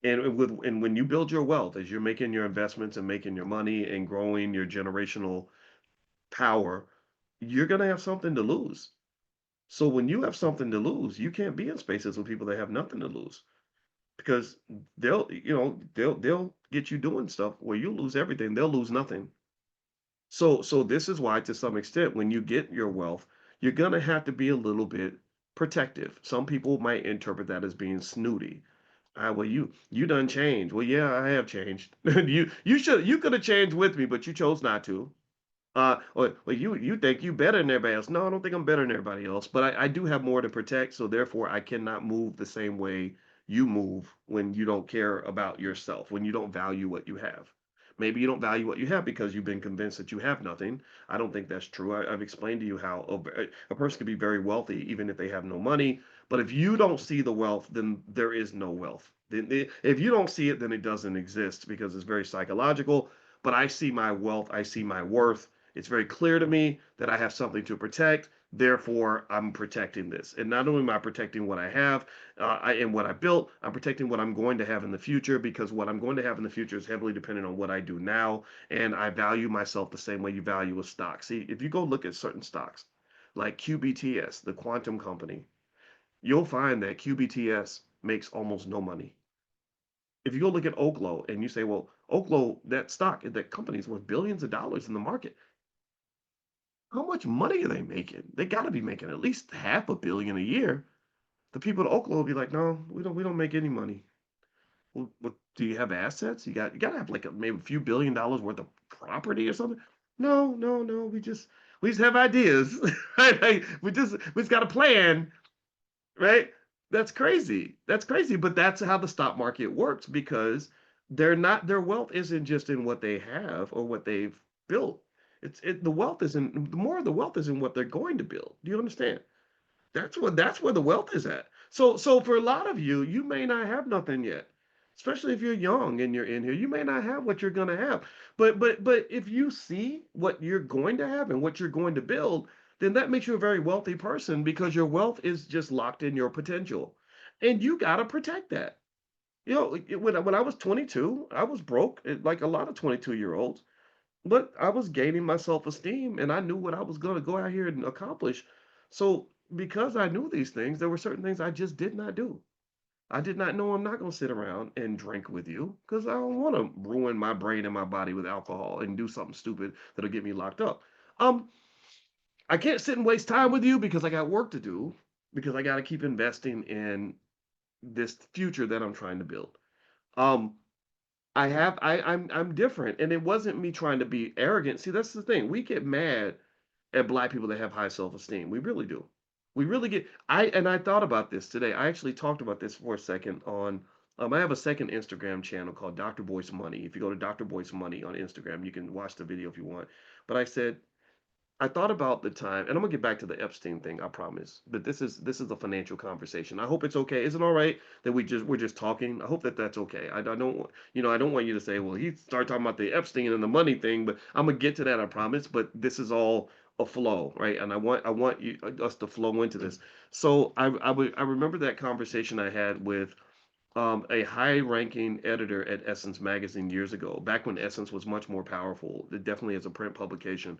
And when you build your wealth, as you're making your investments and making your money and growing your generational power, you're gonna have something to lose. So when you have something to lose, you can't be in spaces with people that have nothing to lose because they'll get you doing stuff where you lose everything, they'll lose nothing. So this is why, to some extent, when you get your wealth, you're gonna have to be a little bit protective. Some people might interpret that as being snooty. Ah, well, you done changed. Well, yeah, I have changed. You could have changed with me, but you chose not to. Well, you think you better than everybody else. No, I don't think I'm better than everybody else, but I do have more to protect, so therefore I cannot move the same way you move when you don't care about yourself, when you don't value what you have. Maybe you don't value what you have because you've been convinced that you have nothing. I don't think that's true. I've explained to you how a person can be very wealthy even if they have no money, but if you don't see the wealth, then there is no wealth. If you don't see it, then it doesn't exist because it's very psychological. But I see my wealth, I see my worth. It's very clear to me that I have something to protect. Therefore, I'm protecting this. And not only am I protecting what I have and what I built, I'm protecting what I'm going to have in the future because what I'm going to have in the future is heavily dependent on what I do now. And I value myself the same way you value a stock. See, if you go look at certain stocks like QBTS, the quantum company, you'll find that QBTS makes almost no money. If you go look at Oklo and you say, well, Oklo, that stock, that company is worth billions of dollars in the market. How much money are they making? They got to be making at least half a billion a year. The people at Oklahoma will be like, no, we don't make any money. Well, do you have assets? You got to have like maybe a few $1 billion worth of property or something. No, no, no. We just have ideas. Right? Like, we just got a plan, right? That's crazy. That's crazy. But that's how the stock market works because their wealth isn't just in what they have or what they've built. The wealth isn't the more of the wealth is in what they're going to build. Do you understand? That's where the wealth is at. So for a lot of you, you may not have nothing yet. Especially if you're young and you're in here, you may not have what you're gonna have. But if you see what you're going to have and what you're going to build, then that makes you a very wealthy person because your wealth is just locked in your potential. And you gotta protect that. When I was 22, I was broke, like a lot of 22-year-olds, but I was gaining my self-esteem and I knew what I was going to go out here and accomplish. So because I knew these things, there were certain things I just did not do. I did not know I'm not going to sit around and drink with you because I don't want to ruin my brain and my body with alcohol and do something stupid that'll get me locked up. Um, I can't sit and waste time with you because I got work to do because I got to keep investing in this future that I'm trying to build. Um, I'm different, and it wasn't me trying to be arrogant. See, that's the thing. We get mad at black people that have high self-esteem. We really do. We really get I thought about this today. I actually talked about this for a second on I have a second Instagram channel called Dr. Boyce Money. If you go to Dr. Boyce Money on Instagram, you can watch the video if you want. But I thought about the time, and I'm gonna get back to the Epstein thing, I promise. But this is a financial conversation. I hope it's okay. Is it all right that we're just talking? I hope that that's okay. I don't I don't want you to say, well, he started talking about the Epstein and the money thing, but I'm gonna get to that, I promise. But this is all a flow, right? And I want us to flow into this. So I remember that conversation I had with a high-ranking editor at Essence magazine years ago, back when Essence was much more powerful, definitely as a print publication.